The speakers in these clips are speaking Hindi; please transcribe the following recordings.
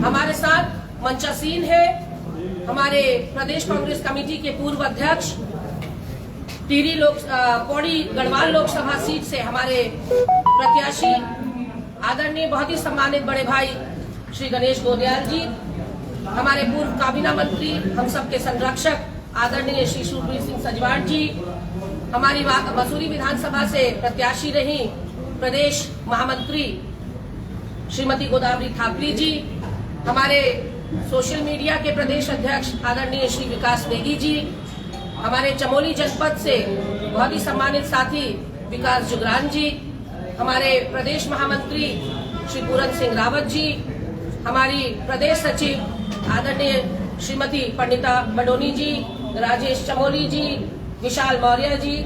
हमारे साथ मंचासीन है हमारे प्रदेश कांग्रेस कमेटी के पूर्व अध्यक्ष पौड़ी गढ़वाल लोकसभा सीट से हमारे प्रत्याशी आदरणीय बहुत ही सम्मानित बड़े भाई श्री गणेश गोदयाल जी, हमारे पूर्व काबीना मंत्री हम सबके संरक्षक आदरणीय श्री सुरवीर सिंह सजवाण जी, हमारी मसूरी विधानसभा से प्रत्याशी रही प्रदेश महामंत्री श्रीमती गोदावरी थापरी जी, हमारे सोशल मीडिया के प्रदेश अध्यक्ष आदरणीय श्री विकास नेगी जी, हमारे चमोली जनपद से बहुत ही सम्मानित साथी विकास जुगरान जी, हमारे प्रदेश महामंत्री श्री पूरन सिंह रावत जी, हमारी प्रदेश सचिव आदरणीय श्रीमती पंडिता बडोनी जी, राजेश चमोली जी, विशाल मौर्य जी।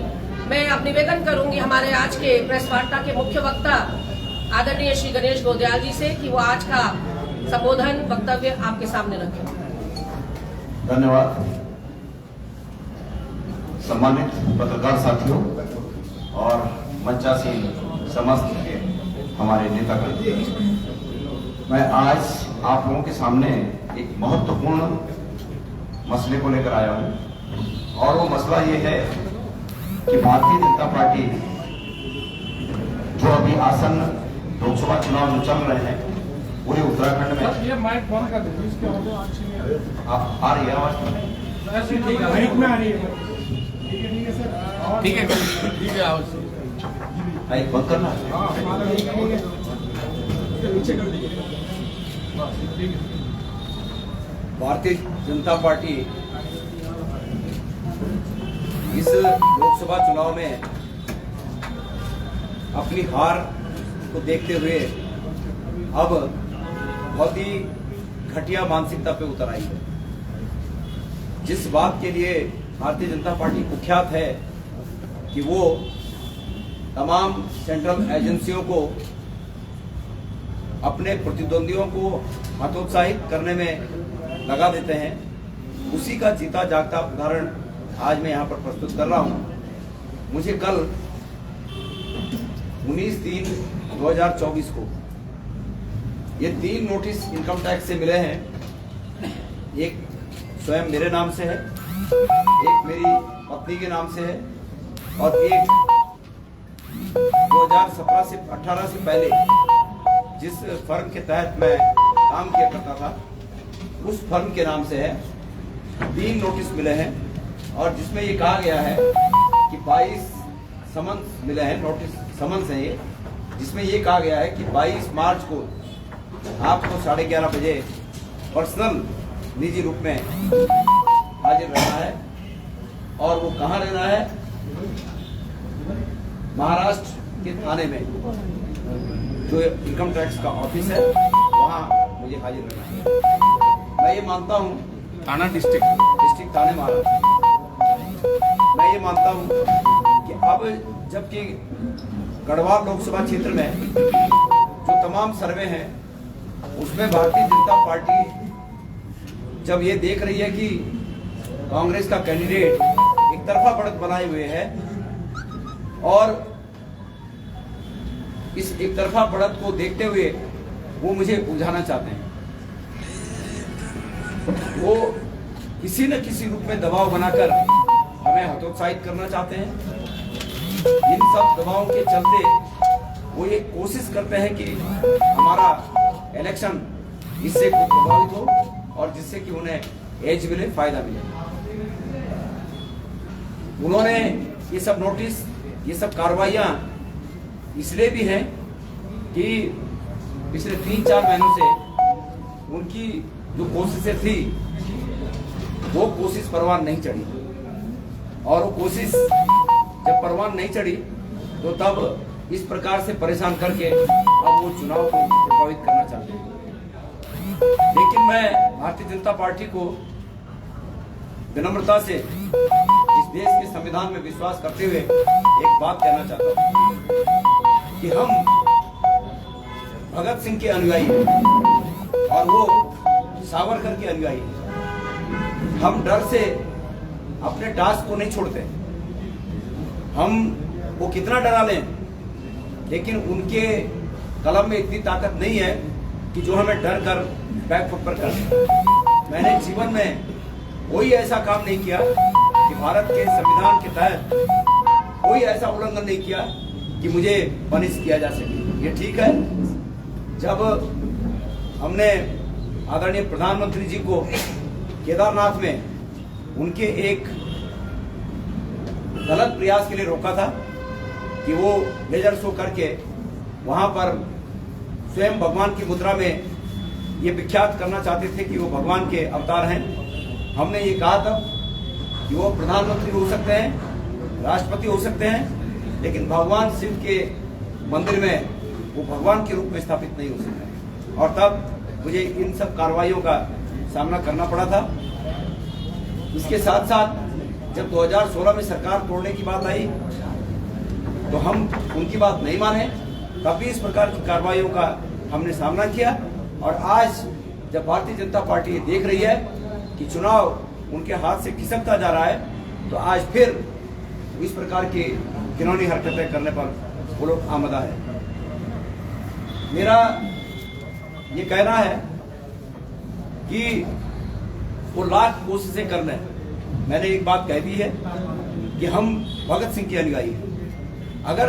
मैं अब निवेदन करूंगी हमारे आज के प्रेस वार्ता के मुख्य वक्ता आदरणीय श्री गणेश गोदयाल जी से कि वो आज का संबोधन वक्तव्य आपके सामने रखें। धन्यवाद। सम्मानित पत्रकार साथियों और मंचासीन समस्त के हमारे नेतागण, मैं आज आप लोगों के सामने एक महत्वपूर्ण मसले को लेकर आया हूं और वो मसला ये है कि भारतीय जनता पार्टी जो अभी आसन्न लोकसभा चुनाव जो चल रहे हैं पूरे उत्तराखंड में, ये माइक बंद कर दीजिए, आ रही है आवाज? माइक में आ रही है। ठीक है आवाज माइक बंद करना है। भारतीय जनता पार्टी इस लोकसभा चुनाव में अपनी हार को देखते हुए अब बहुत ही घटिया मानसिकता पे उतर आई है। जिस बात के लिए भारतीय जनता पार्टी कुख्यात है कि वो तमाम सेंट्रल एजेंसियों को अपने प्रतिद्वंदियों को हतोत्साहित करने में लगा देते हैं, उसी का जीता जागता उदाहरण आज मैं यहाँ पर प्रस्तुत कर रहा हूँ। मुझे कल 19/3/2024 को ये 3 नोटिस इनकम टैक्स से मिले हैं। एक स्वयं मेरे नाम से है, एक मेरी पत्नी के नाम से है और एक 2017 से 18 से पहले जिस फर्म के तहत मैं काम किया करता था उस फर्म के नाम से है। 3 नोटिस मिले हैं और जिसमें ये कहा गया है कि 22 समन्स मिले हैं, नोटिस समन्स है ये, जिसमें ये कहा गया है कि 22 मार्च को आपको 11:30 बजे पर्सनल निजी रूप में हाजिर रहना है और वो कहाँ रहना है? महाराष्ट्र के थाने में जो इनकम टैक्स का ऑफिस है वहाँ मुझे हाजिर रहना है। मैं ये मानता हूँ थाना डिस्ट्रिक्ट थाने महाराष्ट्र, मैं ये मानता हूँ कि अब जबकि गढ़वाल लोकसभा क्षेत्र में जो तमाम सर्वे हैं उसमें भारतीय जनता पार्टी जब ये देख रही है कि कांग्रेस का कैंडिडेट एक तरफा बढ़त बनाए हुए है और इस एक तरफा बढ़त को देखते हुए वो मुझे उलझाना चाहते हैं, वो किसी न किसी रूप में दबाव बनाकर हमें हतोत्साहित करना चाहते हैं। इन सब दबावों के चलते वो ये कोशिश करते हैं कि हमारा इलेक्शन इससे प्रभावित हो और जिससे कि उन्हें एज मिले, फायदा मिले। उन्होंने ये सब नोटिस, ये सब कार्रवाइयां इसलिए भी हैं कि पिछले 3-4 महीनों से उनकी जो कोशिशें थी वो कोशिश परवान नहीं चढ़ी और वो कोशिश जब परवान नहीं चढ़ी तो तब इस प्रकार से परेशान करके अब वो चुनाव को प्रभावित करना चाहते हैं। लेकिन मैं भारतीय जनता पार्टी को विनम्रता से इस देश के संविधान में विश्वास करते हुए एक बात कहना चाहता हूँ कि हम भगत सिंह के अनुयायी हैं और वो सावरकर के अनुयायी हैं। हम डर से अपने टास्क को नहीं छोड़ते। हम वो कितना डरा लें, लेकिन उनके कलम में इतनी ताकत नहीं है कि जो हमें डर कर बैकफुट पर कर दिया। मैंने जीवन में कोई ऐसा काम नहीं किया कि भारत के संविधान के तहत कोई ऐसा उल्लंघन नहीं किया कि मुझे पनिश किया जा सके। ये ठीक है, जब हमने आदरणीय प्रधानमंत्री जी को केदारनाथ में उनके एक गलत प्रयास के लिए रोका था कि वो लेजर शो करके वहां पर स्वयं भगवान की मुद्रा में ये विख्यात करना चाहते थे कि वो भगवान के अवतार हैं। हमने ये कहा था कि वो प्रधानमंत्री हो सकते हैं, राष्ट्रपति हो सकते हैं, लेकिन भगवान शिव के मंदिर में वो भगवान के रूप में स्थापित नहीं हो सकते। और तब मुझे इन सब कार्रवाइयों का सामना करना पड़ा था। इसके साथ साथ जब 2016 में सरकार तोड़ने की बात आई तो हम उनकी बात नहीं माने, तब भी इस प्रकार की कार्रवाइयों का हमने सामना किया। और आज जब भारतीय जनता पार्टी ये देख रही है कि चुनाव उनके हाथ से खिसकता जा रहा है, तो आज फिर इस प्रकार की घिनौनी हरकतें करने पर वो लोग आमदा है। मेरा ये कहना है कि वो लाख कोशिशें कर लें। मैंने एक बात कह दी है कि हम भगत सिंह के अनुयायी हैं। अगर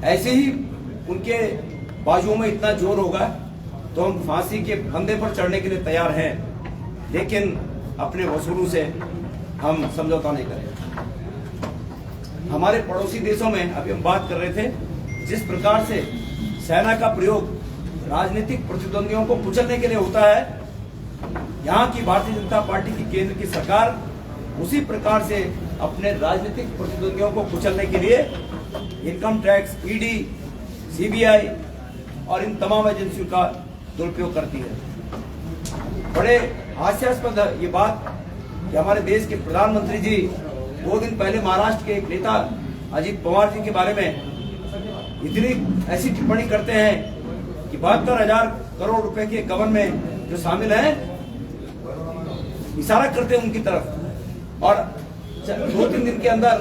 ऐसे ही उनके बाजुओं में इतना जोर होगा तो हम फांसी के फंदे पर चढ़ने के लिए तैयार हैं, लेकिन अपने वसूलों से हम समझौता नहीं करेंगे। हमारे पड़ोसी देशों में अभी हम बात कर रहे थे, जिस प्रकार से सेना का प्रयोग राजनीतिक प्रतिद्वंदियों को कुचलने के लिए होता है, यहाँ की भारतीय जनता पार्टी की केंद्र की सरकार उसी प्रकार से अपने राजनीतिक प्रतिद्वंदियों को कुचलने के लिए इनकम टैक्स, ईडी, सीबीआई और इन तमाम एजेंसियों का दुरुपयोग करती है। बड़े हास्यास्पद है ये बात कि हमारे देश के प्रधानमंत्री जी 2 दिन पहले महाराष्ट्र के एक नेता अजीत पवार जी के बारे में इतनी ऐसी टिप्पणी करते हैं कि 72,000 करोड़ रुपए के गबन में जो शामिल हैं, इशारा करते हैं उनकी तरफ, और 2-3 दिन के अंदर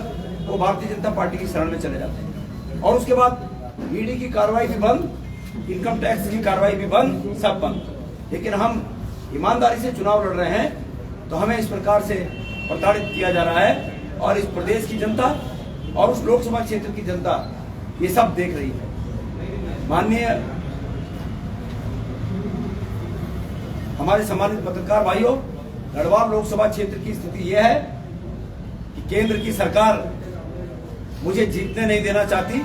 वो भारतीय जनता पार्टी की शरण में चले जाते हैं। और उसके बाद ईडी की कार्रवाई भी बंद, इनकम टैक्स की कार्रवाई भी बंद, सब बंद। लेकिन हम ईमानदारी से चुनाव लड़ रहे हैं तो हमें इस प्रकार से प्रताड़ित किया जा रहा है, और इस प्रदेश की जनता और उस लोकसभा क्षेत्र की जनता ये सब देख रही है। माननीय हमारे सम्मानित पत्रकार भाइयों, गढ़वाल लोकसभा क्षेत्र की स्थिति यह है कि केंद्र की सरकार मुझे जीतने नहीं देना चाहती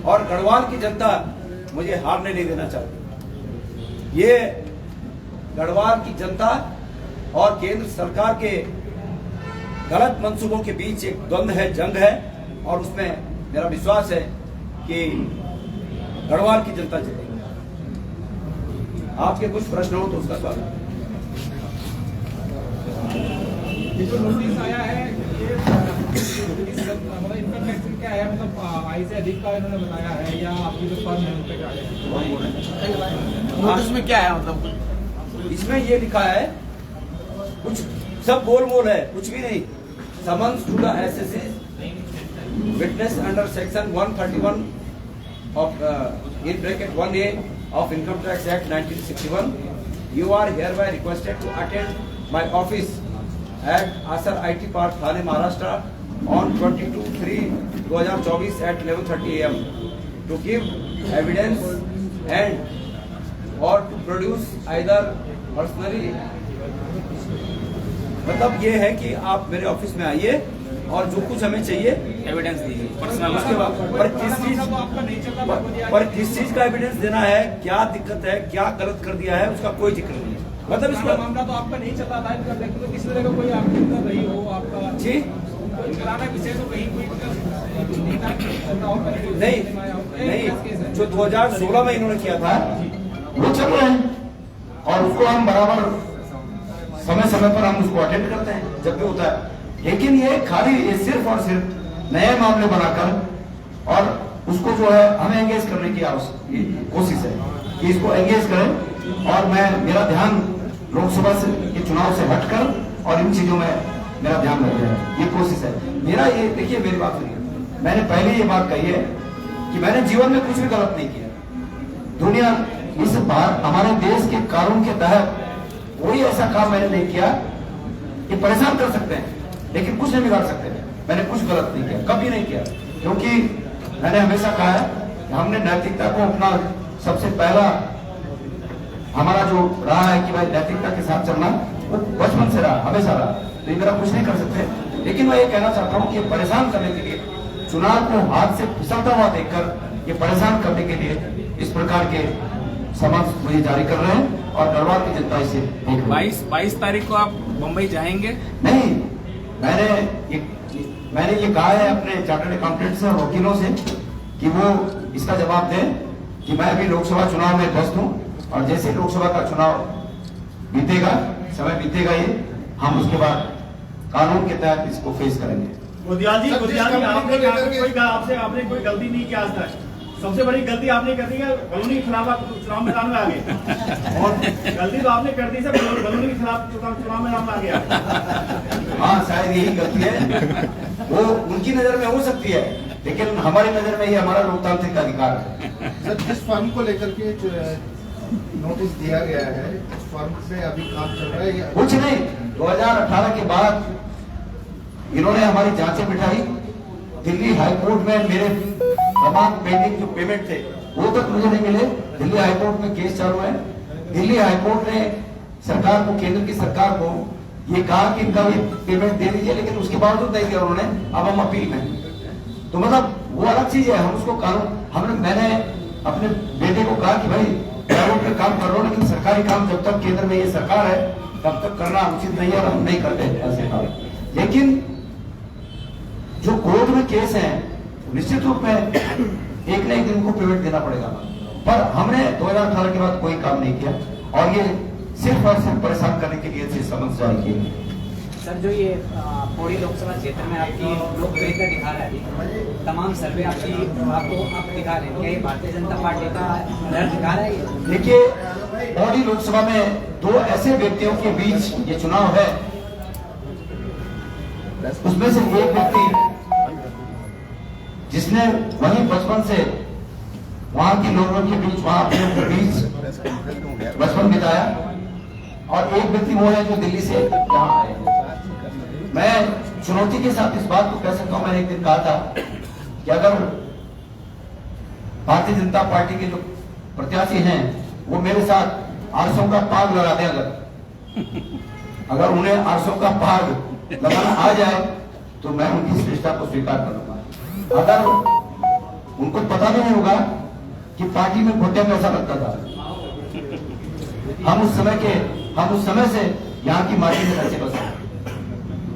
और गढ़वाल की जनता मुझे हारने नहीं देना चाहती। ये गढ़वाल की जनता और केंद्र सरकार के गलत मंसूबों के बीच एक द्वंद्व है, जंग है, और उसमें मेरा विश्वास है कि गढ़वाल की जनता जीतेगी। आपके कुछ प्रश्न हो तो उसका स्वागत। ये जो नोटिस आया है ये मतलब इनकम टैक्स क्या है, मतलब आय से अधिक का इन्होंने बताया है या आपकी जो फर्म है उन पे क्या है? नोटिस में क्या है, मतलब इसमें ये लिखा है, कुछ सब गोल मोल है, कुछ भी नहीं। Summons to the SSC witness under section 131 of in bracket 1A of Income Tax Act 1961, you are hereby requested to attend my office at Asar IT Park, Thane, Maharashtra on 22/3/2024 at 11:30 AM to give evidence and or to produce either personally। मतलब ये है कि आप मेरे ऑफिस में आइए और जो कुछ हमें चाहिए एविडेंस दीजिए पर्सनल। उसके बाद पर किस चीज का एविडेंस देना है, क्या दिक्कत है, क्या गलत कर दिया है, उसका कोई जिक्र नहीं है। मतलब इसका मामला तो आपका नहीं चलता था, तो किस तरह का कोई आपकी रही हो आपका जी विषय तो कहीं कोई नहीं, जो 2016 में इन्होंने किया था वो चल रहे हैं और उसको हम बराबर समय समय पर हम उसको अटेंड करते हैं जब भी होता है। लेकिन ये खाली ये सिर्फ और सिर्फ नए मामले बनाकर और उसको जो है हमें एंगेज करने की कोशिश है कि इसको एंगेज करें। और मेरा ध्यान लोकसभा के चुनाव से हटकर और इन चीजों में मेरा ध्यान लग जाए, ये कोशिश है मेरा। ये देखिए मेरी बात सुनिए, मैंने पहले ये बात कही है कि मैंने जीवन में कुछ भी गलत नहीं किया। दुनिया इस बार हमारे देश कानून के तहत कोई ऐसा काम मैंने नहीं किया कि परेशान कर सकते हैं, लेकिन कुछ नहीं बिगाड़ सकते। मैंने कुछ गलत नहीं किया, कभी नहीं किया, क्योंकि मैंने हमेशा कहा है कि हमने नैतिकता को अपना सबसे पहला हमारा जो रहा है कि भाई नैतिकता के साथ चलना, वो बचपन से रहा, हमेशा रहा। तो ये मेरा कुछ नहीं कर सकते। लेकिन मैं ये कहना चाहता हूँ कि परेशान करने के लिए, चुनाव को हाथ से फिसलता हुआ देखकर ये परेशान करने के लिए इस प्रकार के समन्स मुझे जारी कर रहे हैं और गढ़वाल की जनता इसे देख रही है। 22 तारीख को आप मुंबई जाएंगे? नहीं, मैंने ये कहा है अपने चार्टर्ड अकाउंटेंट से और वकीलों से कि वो इसका जवाब दें कि मैं अभी लोकसभा चुनाव में व्यस्त हूँ और जैसे लोकसभा का चुनाव बीतेगा, समय बीतेगा, ये हम उसके बाद कानून के तहत इसको फेस करेंगे। गोदियाल जी आपने कोई गलती नहीं की आज तक। सबसे बड़ी गलती आपने कर दी है, बलूनी के खिलाफ आप चुनाव मैदान में आ गए और गलती तो आपने कर दी सर, बलूनी के खिलाफ चुनाव मैदान में आ गया। हाँ, शायद यही गलती है, वो उनकी नजर में हो सकती है, लेकिन हमारी नजर में ये हमारा लोकतांत्रिक अधिकार है। सर, जिस फर्म को लेकर के नोटिस दिया गया है, उस फर्म से अभी काम चल रहा है या कुछ नहीं? 2018 के बाद इन्होंने हमारी जांचें बिठाई, दिल्ली हाईकोर्ट में मेरे तमाम पेंडिंग जो पेमेंट थे वो तक मुझे नहीं मिले। दिल्ली हाईकोर्ट में केस चालू है। दिल्ली हाईकोर्ट ने सरकार को, केंद्र की सरकार को ये कहा कि इनका ये पेमेंट दे दीजिए, लेकिन उसके बावजूद नहीं दिया उन्होंने। अब हम अपील में, तो मतलब वो अलग चीज है। हम उसको कानून, मैंने अपने बेटे को कहा कि भाई प्राइवेट में काम कर रहा हूँ, लेकिन सरकारी काम जब तक केंद्र में ये सरकार है तब तक करना उचित नहीं है और हम नहीं करते ऐसे काम। लेकिन जो कोर्ट में केस है, निश्चित रूप में एक न एक दिन को पेमेंट देना पड़ेगा, पर हमने 2018 के बाद कोई काम नहीं किया और ये सिर्फ और सिर्फ परेशान करने के लिए समझ जारी किए। सर, जो ये पौड़ी लोकसभा क्षेत्र में आपकी लोकप्रियता दिखा रहा है, तमाम सर्वे आपको दिखा रहे हैं, क्या ये भारतीय जनता पार्टी का डर दिखा रहा है? देखिए, पौड़ी लोकसभा में दो ऐसे व्यक्तियों के बीच ये चुनाव है, उसमें से एक व्यक्ति जिसने वहीं बचपन से वहां के लोगों के बीच, वहां के बीच बचपन बिताया, और एक व्यक्ति वो है जो दिल्ली से यहाँ आए। मैं चुनौती के साथ इस बात को कह सकता हूं, मैंने एक दिन कहा था कि अगर भारतीय जनता पार्टी के जो प्रत्याशी हैं वो मेरे साथ 800 का पाग लगा दें, अगर उन्हें 800 का पाग लगाना आ जाए तो मैं उनकी श्रेष्ठता को स्वीकार कर लूंगा। अगर उनको पता भी नहीं होगा कि पार्टी में घोटे कैसा लगता था, हम उस समय से यहाँ की माटी में कैसे बसे।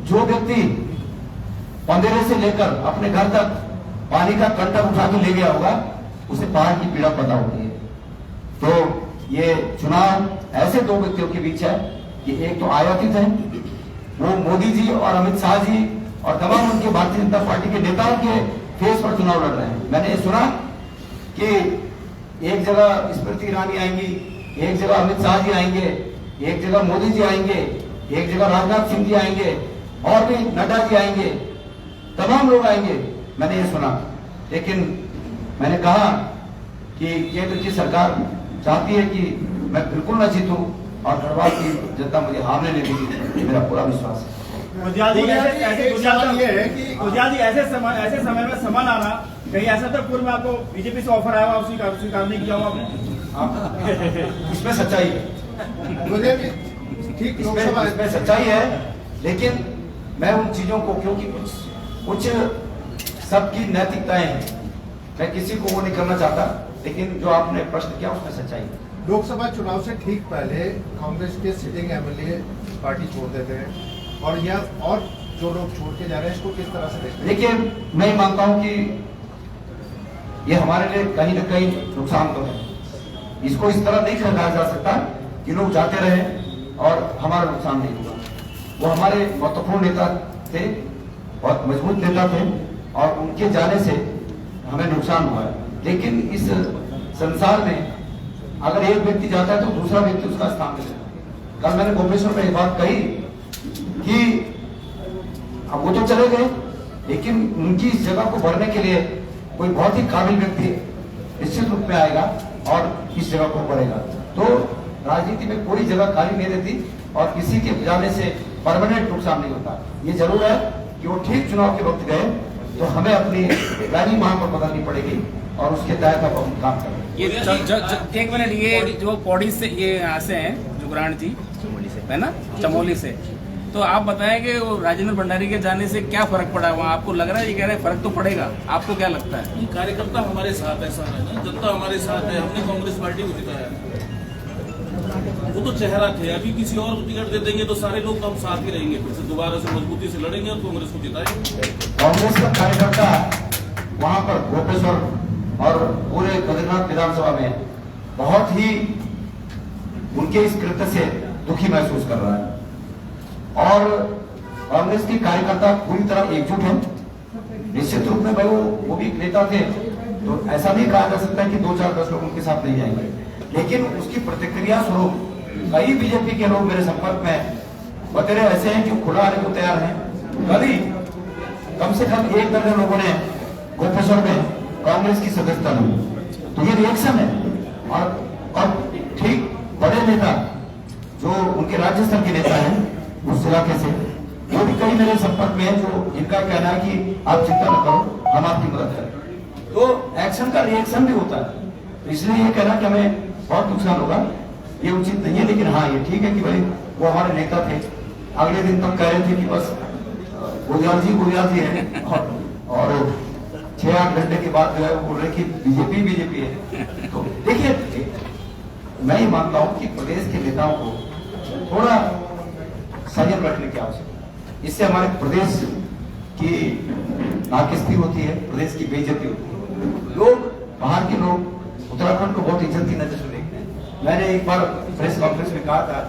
जो व्यक्ति पंदेरे से लेकर अपने घर तक पानी का कंटक उठा के ले गया होगा, उसे पहाड़ की पीड़ा पता होती है। तो ये चुनाव ऐसे दो व्यक्तियों के बीच है कि एक तो आयातित है, वो मोदी जी और अमित शाह जी और तमाम उनके भारतीय जनता पार्टी के नेताओं के फेस पर चुनाव लड़ रहे हैं। मैंने ये सुना कि एक जगह स्मृति ईरानी आएंगी, एक जगह अमित शाह जी आएंगे, एक जगह मोदी जी आएंगे, एक जगह राजनाथ सिंह जी आएंगे, और भी नड्डा जी आएंगे, तमाम लोग आएंगे, मैंने ये सुना। लेकिन मैंने कहा कि केंद्र की सरकार चाहती है कि मैं बिल्कुल न जीतूं और गढ़वाल की जनता मुझे हारने नहीं देगी, मेरा पूरा विश्वास है। गुजराल जी ऐसे समय में समान आना, कहीं ऐसा तो पूर्व में आपको बीजेपी से ऑफर आया, स्वीकार नहीं किया आपने? इसमें सच्चाई है, ठीक इसमें सच्चाई है, लेकिन मैं उन चीजों को, क्योंकि कुछ सबकी नैतिकताएं हैं, मैं किसी को वो नहीं करना चाहता, लेकिन जो आपने प्रश्न किया उसमें सच्चाई है। लोकसभा चुनाव से ठीक पहले कांग्रेस के सिटिंग एमएलए पार्टी छोड़ देते हैं और जो लोग छोड़ के जा रहे हैं, इसको किस तरह से देखते हैं? देखिए, मैं मानता हूं कि ये हमारे लिए कहीं ना कहीं नुकसान तो है। इसको इस तरह नहीं कहा जा सकता कि लोग जाते रहे और हमारा नुकसान नहीं हुआ। वो हमारे महत्वपूर्ण नेता थे, बहुत मजबूत नेता थे, और उनके जाने से हमें नुकसान हुआ है। लेकिन इस संसार में अगर एक व्यक्ति जाता है तो दूसरा व्यक्ति उसका स्थान ले लेता है। कल मैंने भुवनेश्वर में एक बात कही कि अब वो तो चले गए, लेकिन उनकी इस जगह को भरने के लिए कोई बहुत ही काबिल व्यक्ति निश्चित रूप में आएगा और इस जगह को भरेगा। तो राजनीति में कोई जगह खाली नहीं रहती और किसी के जाने से परमानेंट नुकसान नहीं होता। ये जरूर है कि वो ठीक चुनाव के वक्त गए तो हमें अपनी प्लानिंग वहां पर बदलनी पड़ेगी और उसके तहत अब हम काम करेंगे। ये एक मिनट, ये जो पौड़ी से ये यहाँ से हैं जुगरान जी है ना, चमोली से, तो आप बताएं कि वो राजेंद्र भंडारी के जाने से क्या फर्क पड़ा वहाँ? आपको लग रहा है, ये कह रहे हैं फर्क तो पड़ेगा, आपको क्या लगता है? ये कार्यकर्ता हमारे साथ है, सारा ना जनता हमारे साथ है। हमने कांग्रेस पार्टी को जिताया, वो तो चेहरा थे। अभी किसी और को टिकट दे देंगे तो सारे लोग हम साथ ही रहेंगे, फिर से दोबारा से मजबूती से लड़ेंगे और कांग्रेस को जिताएंगे। कांग्रेस का कार्यकर्ता वहां पर गोपेश्वर और पूरे बद्रीनाथ विधानसभा में बहुत ही उनके इस कृत्य से दुखी महसूस कर रहा है और कांग्रेस के कार्यकर्ता पूरी तरह एकजुट है। निश्चित रूप में भाई वो भी नेता थे, तो ऐसा नहीं कहा जा सकता कि 2-4-10 लोग उनके साथ नहीं जाएंगे, लेकिन उसकी प्रतिक्रिया स्वरूप कई बीजेपी के लोग मेरे संपर्क में बतेरे ऐसे हैं जो खुला आने को तैयार हैं। कभी कम से कम 1 दर्जन लोगों ने गोपेश्वर में कांग्रेस की सदस्यता ली, तो ये रिएक्शन है। और ठीक बड़े नेता जो उनके राज्य स्तर के नेता हैं उस इलाके से, वो भी कई मेरे संपर्क में है, जो इनका कहना है कि आप चिंता न करो, हम आपकी मदद करें। तो एक्शन का रिएक्शन भी होता है, तो इसलिए ये कहना कि हमें बहुत नुकसान होगा ये उचित नहीं है। लेकिन हाँ, ये ठीक है कि भाई वो हमारे नेता थे। अगले दिन तक कह रहे थे कि बस गोदियाल जी है और 6-8 घंटे के बाद जो है वो बोल रहे कि बीजेपी है। तो देखिए, मैं ये मानता हूं कि प्रदेश के नेताओं को थोड़ा संयम रखने की आवश्यकता है। इससे हमारे प्रदेश की नाकिस्ती होती है, प्रदेश की बेइज्जती होती है। लोग, बाहर के लोग उत्तराखंड को बहुत इज्जत की नजर से देखते हैं। मैंने एक बार प्रेस कॉन्फ्रेंस में कहा था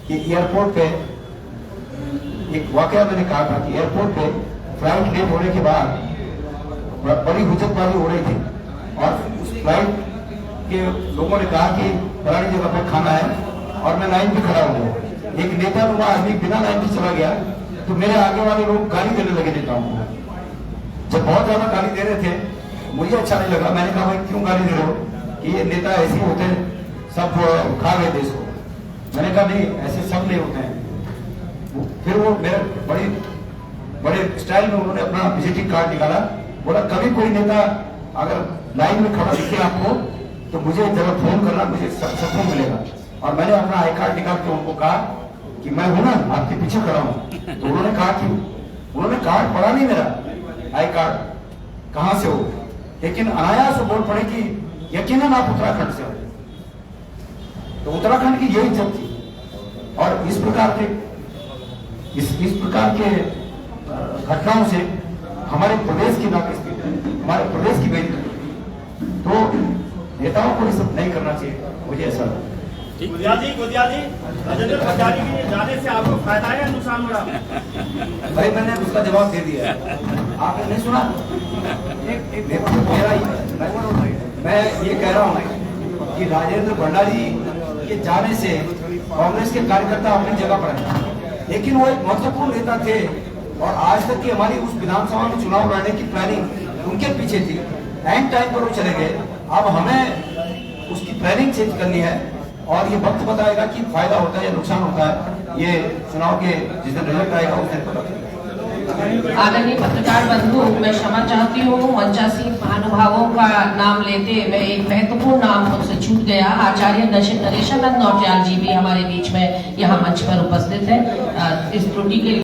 कि एयरपोर्ट पे एक वाकया मैंने कहा था कि एयरपोर्ट पे फ्लाइट लेट होने के बाद बड़ी हुज्जतबाजी हो रही थी और उस फ्लाइट के लोगों ने कहा कि फलानी जगह पर खाना है और मैं लाइन पे खड़ा हो गया। एक नेता नुमा आदमी बिना लाइन पे चला गया, तो मेरे आगे वाले लोग गाली देने लगे नेताओं को। जब बहुत ज्यादा गाली दे रहे थे, मुझे अच्छा नहीं लगा। मैंने कहा भाई क्यों गाली दे रहे हो, कि ये नेता ऐसे होते हैं, सब खा गए देश को। मैंने कहा नहीं, ऐसे सब नहीं होते हैं। फिर वो मेरे बड़े स्टाइल में उन्होंने अपना विजिटिंग कार्ड निकाला, बोला कभी कोई नेता अगर लाइन में खड़ा दिखे आपको तो मुझे जरा फोन करना, मुझे सबको मिलेगा। और मैंने अपना आई कार्ड निकाल के उनको कहा कि मैं हूं ना, आपके पीछे खड़ा हूं। तो उन्होंने कहा कि उन्होंने कार्ड पढ़ा नहीं मेरा आई कार्ड कहां से हो, लेकिन अनायास बोल पड़े कि यकीनन आप उत्तराखंड से हो। तो उत्तराखंड की यही इज्जत थी। और इस प्रकार के घटनाओं से हमारे प्रदेश की नाकिस्ती, हमारे प्रदेश की बेइज्जती, तो नेताओं को ये सब नहीं करना चाहिए, मुझे ऐसा लगता है। गोदियाल जी, राजेंद्र भंडारी के जाने से आपको फायदा है या नुकसान हो रहा? भाई मैंने उसका जवाब दे दिया, आपने नहीं सुना? मैं ये कह रहा हूँ कि राजेंद्र भंडारी के जाने से कांग्रेस के कार्यकर्ता अपनी जगह पर हैं, लेकिन वो एक महत्वपूर्ण नेता थे और आज तक की हमारी उस विधानसभा में चुनाव लड़ने की प्लानिंग उनके पीछे थी। एंड टाइम पर वो चले गए। अब हमें उसकी प्लानिंग चेंज करनी है और ये वक्त बताएगा कि फायदा होता है या नुकसान होता है। ये चुनाव के जिस दिन रिजल्ट आएगा उस दिन पता चलेगा। आदरणीय पत्रकार बंधु, मैं क्षमा चाहती हूँ, मंचासीन महानुभावों का नाम लेते मैं एक महत्वपूर्ण नाम मुझसे छूट गया। आचार्य नरेशानंद नौटियाल जी भी हमारे बीच में यहाँ मंच पर उपस्थित है। इस त्रुटि के लिए